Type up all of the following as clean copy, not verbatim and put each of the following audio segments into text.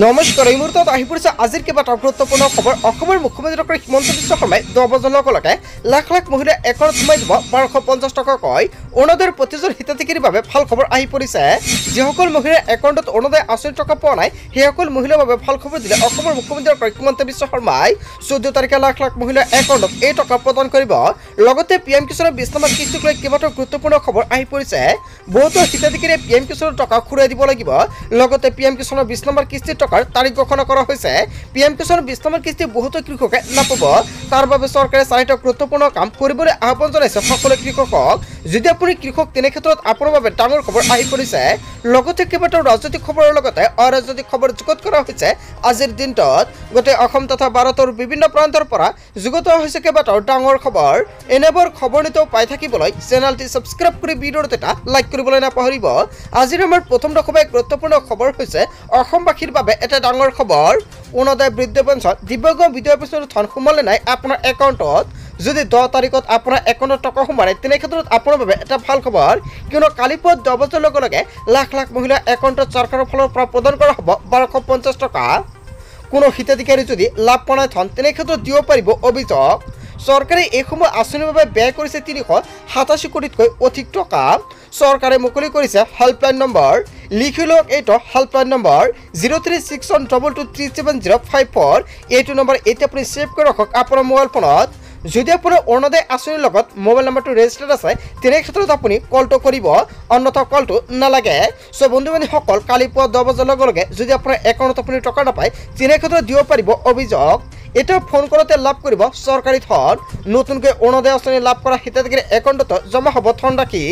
নমস্কাৰ এই মুহূৰ্তত আহি পৰিছে আজিৰ কেইবাটাও গুৰুত্বপূৰ্ণ খবৰ। অসমৰ মুখ্যমন্ত্ৰী ডক্টৰ হিমন্ত বিশ্ব শৰ্মাই 10 বছৰৰ লগে লাখ লাখ মহিলা একাউণ্টত সোমাই দিব 1250 টকাকৈ অৰুণোদয়ৰ প্ৰতিজন হিতাধিকাৰীৰ বাবে ভাল খবৰ আহি পৰিছে। যিসকল মহিলাৰ একাউণ্টত অৰুণোদয় আঁচনিৰ টকা পোৱা নাই সেইসকল মহিলাৰ বাবে ভাল খবৰ দিলে অসমৰ মুখ্যমন্ত্ৰী ডক্টৰ হিমন্ত বিশ্ব শৰ্মাই 14 তাৰিখে লাখ লাখ মহিলাৰ একাউণ্টত এই টকা প্ৰদান কৰিব। লগতে পিএম কিষাণৰ 20 নম্বৰ কিস্তিক লৈ কেইবাটাও গুৰুত্বপূৰ্ণ খবৰ আহি পৰিছে। বহুতো হিতাধিকাৰীয়ে পিএম কিষাণৰ টকা ঘূৰাই দিব লাগিব। লগতে পিএম কিষাণৰ 20 নম্বৰ কিস্তিৰ টকাৰ তাৰিখ ঘোষণা কৰা হৈছে। পিএম কিষাণৰ 20 নম্বৰ কিস্তি বহুতো কৃষকে নাপাব। তাৰ বাবে চৰকাৰে 4টা গুৰুত্বপূৰ্ণ কাম কৰিবলৈ আহ্বান জনাইছে সকলো কৃষকক। যদি আপুনি কৃষক তেনে ক্ষেত্ৰত আপোনাৰ বাবে ডাঙৰ খবৰ আহি পৰিছে। লগতে কেইবাটাও ৰাজনৈতিক খবৰৰ লগতে অৰাজনৈতিক খবৰ যুগুত কৰা হৈছে। আজিৰ দিনটোত গোটেই অসম তথা ভাৰতৰ বিভিন্ন প্ৰান্তৰ পৰা যুগুত হৈছে কেইবাটাও ডাঙৰ খবৰ। এনেবোৰ খবৰ নিতৌ পাই থাকিবলৈ চেনেলটি ছাবস্ক্ৰাইব কৰি ভিডিঅ'টো এটা লাইক কৰিবলৈ নাপাহৰিব। আজিৰ আমাৰ প্ৰথম খুবেই গুৰুত্বপূৰ্ণ খবৰ হৈছে অসমবাসীৰ বাবে এটা ডাঙৰ খবৰ। অৰুণোদয় বৃদ্ধ পেঞ্চন দিব্যাংগ বিধৱা পেঞ্চনৰ ধন সোমালে নাই আপোনাৰ একাউণ্টত। যদি 10 তাৰিখত আপোনাৰ একাউণ্টত টকা সোমালে তেনে ক্ষেত্ৰত আপোনাৰ বাবে এটা ভাল খবৰ, কিয়নো কালি পুৱা 10 বজাৰ লগে লাখ লাখ মহিলা একাউণ্টত চৰকাৰৰ ফালৰ পৰা প্ৰদান কৰা হ'ব 1250 টকা। কোনো হিতাধিকাৰী যদি লাভ পোৱা নাই ধন তেনে ক্ষেত্ৰত দিব পাৰিব অভিযোগ। চৰকাৰে এই সময় আঁচনিৰ বাবে ব্যয় কৰিছে 387 কোটিতকৈ অধিক টকা। চৰকাৰে মুকলি কৰিছে হেল্পলাইন নম্বৰ। লিখি লওক এইটো হেল্পলাইন নম্বৰ 036122370054। এইটো নম্বৰ এতিয়া আপুনি ছেভ কৰি ৰাখক আপোনাৰ মোবাইল ফোনত। যদি আপোনাৰ অৰুণোদয় আঁচনিৰ লগত মোবাইল নম্বৰটো ৰেজিষ্টাৰ্ড আছে তেনে ক্ষেত্ৰত আপুনি কলটো কৰিব, অন্যথা কলটো নালাগে। চ' বন্ধু বান্ধৱীসকল কালি পুৱা 10 বজাৰ লগে যদি আপোনাৰ একাউণ্টত আপুনি টকা নাপায় তেনে ক্ষেত্ৰত দিব পাৰিব অভিযোগ। এটা ফোন কৰোঁতে লাভ কৰিব চৰকাৰী ধন। নতুনকৈ অৰুণোদয় আঁচনি লাভ কৰা হিতাধিকাৰীৰ একাউণ্টত জমা হ'ব ধন ৰাশি।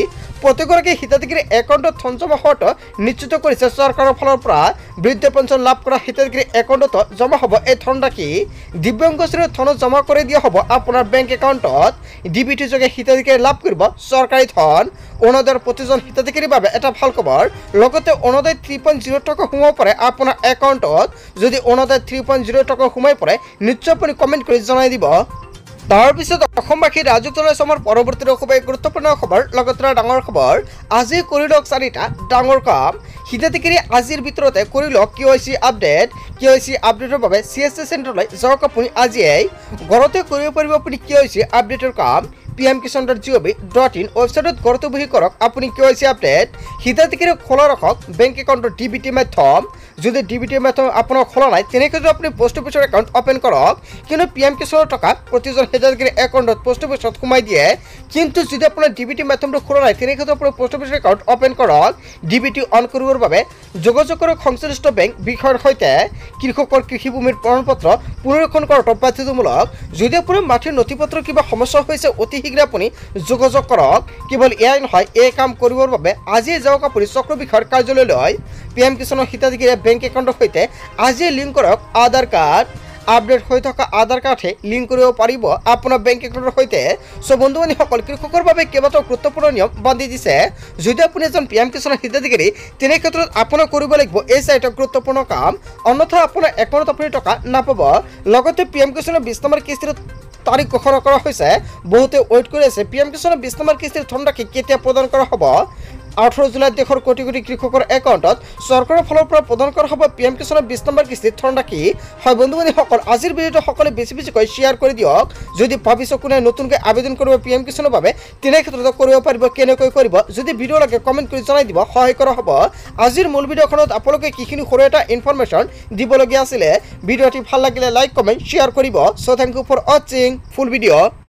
প্ৰতিগৰাকী হিতাধিকাৰীৰ একাউণ্টত ধন জমা হোৱাটো নিশ্চিত কৰিছে চৰকাৰৰ ফালৰ পৰা। বৃদ্ধ পেঞ্চন লাভ কৰা হিতাধিকাৰীৰ একাউণ্টত জমা হ'ব এই ধন ৰাশি। দিব্যাংগ শ্ৰেণীৰ ধন জমা কৰি দিয়া হ'ব আপোনাৰ বেংক একাউণ্টত। ডিবিটি যোগে হিতাধিকাৰী লাভ কৰিব চৰকাৰী ধন। অৰুণোদয়ৰ প্ৰতিজন হিতাধিকাৰীৰ বাবে এটা ভাল খবৰ। লগতে অৰুণোদয় 3.0 টকা সোমাব পাৰে আপোনাৰ একাউণ্টত। যদি অৰুণোদয় 3.0 টকা সোমাই পৰে নিশ্চয় আপুনি কমেণ্ট কৰি জনাই দিব। তাৰপিছত অসমবাসী ৰাজুক জনাইছে আমাৰ পৰৱৰ্তী খুবেই গুৰুত্বপূৰ্ণ খবৰ। লগতে ডাঙৰ খবৰ আজি কৰি লওক 4টা ডাঙৰ কাম। হিতাধিকাৰী আজিৰ ভিতৰতে কৰি লওক KYC আপডেট। KYC আপডেটৰ বাবে CSC চেণ্টাৰলৈ যাওক আপুনি আজিয়েই। ঘৰতে কৰিব পাৰিব আপুনি KYC আপডেটৰ কাম। pmkisan.gov.in ৱেবছাইটত ঘৰতে বহি কৰক আপুনি KYC আপডেট। হিতাধিকাৰী খোলা ৰাখক বেংক একাউণ্টৰ DBT মাধ্যম। যদি DBT মাধ্যম আপোনাৰ খোলা নাই তেনে ক্ষেত্ৰত আপুনি পোষ্ট অফিচৰ একাউণ্ট অপেন কৰক, কিন্তু পিএম কিষাণৰ টকা প্ৰতিজন হিতাধিকাৰীৰ একাউণ্টত পোষ্ট অফিচত সোমাই দিয়ে। কিন্তু যদি আপোনাৰ DBT মাধ্যমটো খোলা নাই তেনে ক্ষেত্ৰত আপুনি পোষ্ট অফিচৰ একাউণ্ট অপেন কৰক। DBT অন কৰিবৰ বাবে যোগাযোগ কৰক সংশ্লিষ্ট বেংক বিষয়ৰ সৈতে। কৃষকৰ কৃষিভূমিৰ প্ৰমাণপত্ৰ পুনৰীক্ষণ কৰাটো বাধ্যতামূলক। যদি আপোনাৰ মাটিৰ নথিপত্ৰৰ কিবা সমস্যা হৈছে অতি শীঘ্ৰে আপুনি যোগাযোগ কৰক। কেৱল এয়াই নহয়, এই কাম কৰিবৰ বাবে আজিয়ে যাওক আপুনি চক্ৰ বিষয়ৰ কাৰ্যালয়লৈ। পিএম কিষাণৰ হিতাধিকাৰীয়ে বেংক একাউণ্টৰ সৈতে আজিয়ে লিংক কৰক আধাৰ কাৰ্ড। আপডেট হৈ থকা আধাৰ কাৰ্ডহে লিংক কৰিব পাৰিব আপোনাৰ বেংক একাউণ্টৰ সৈতে। চ' বন্ধু বান্ধৱীসকল কেৱল বাবে কেইবাটাও গুৰুত্বপূৰ্ণ নিয়ম বান্ধি দিছে। যদি আপুনি এজন পিএম কিষাণৰ হিতাধিকাৰী তেনে ক্ষেত্ৰত আপোনাৰ কৰিব লাগিব এই 4টা গুৰুত্বপূৰ্ণ কাম, অন্যথা আপোনাৰ একাউণ্টত আপুনি টকা নাপাব। লগতে পিএম কিষাণৰ 20 নম্বৰ কিস্তিৰ তাৰিখ ঘোষণা কৰা হৈছে। বহুতে ৱেইট কৰি আছে পিএম কিষাণৰ 20 নম্বৰ কিস্তিৰ ধন ৰাশি কেতিয়া প্ৰদান কৰা হ'ব। 18 জুলাইত দেশৰ কোটি কোটি কৃষকৰ একাউণ্টত চৰকাৰৰ ফালৰ পৰা প্ৰদান কৰা হ'ব পিএম কিষাণৰ 20 নম্বৰ কিস্তিৰ ধন ৰাশি। হয় বন্ধু বান্ধৱীসকল আজিৰ ভিডিঅ'টো সকলোৱে বেছিকৈ শ্বেয়াৰ কৰি দিয়ক। যদি ভাবিছে কোনে নতুনকৈ আবেদন কৰিব পিএম কিষাণৰ বাবে তেনে ক্ষেত্ৰত কৰিব পাৰিব, কেনেকৈ কৰিব। যদি ভিডিঅ' লাগে কমেণ্ট কৰি জনাই দিব, সহায় কৰা হ'ব। আজিৰ মূল ভিডিঅ'খনত আপোনালোকে কিখিনি সৰু এটা ইনফৰমেশ্যন দিবলগীয়া আছিলে। ভিডিঅ'টি ভাল লাগিলে লাইক কমেণ্ট শ্বেয়াৰ কৰিব। চ' থেংক ইউ ফৰ ৱাচিং ফুল ভিডিঅ'।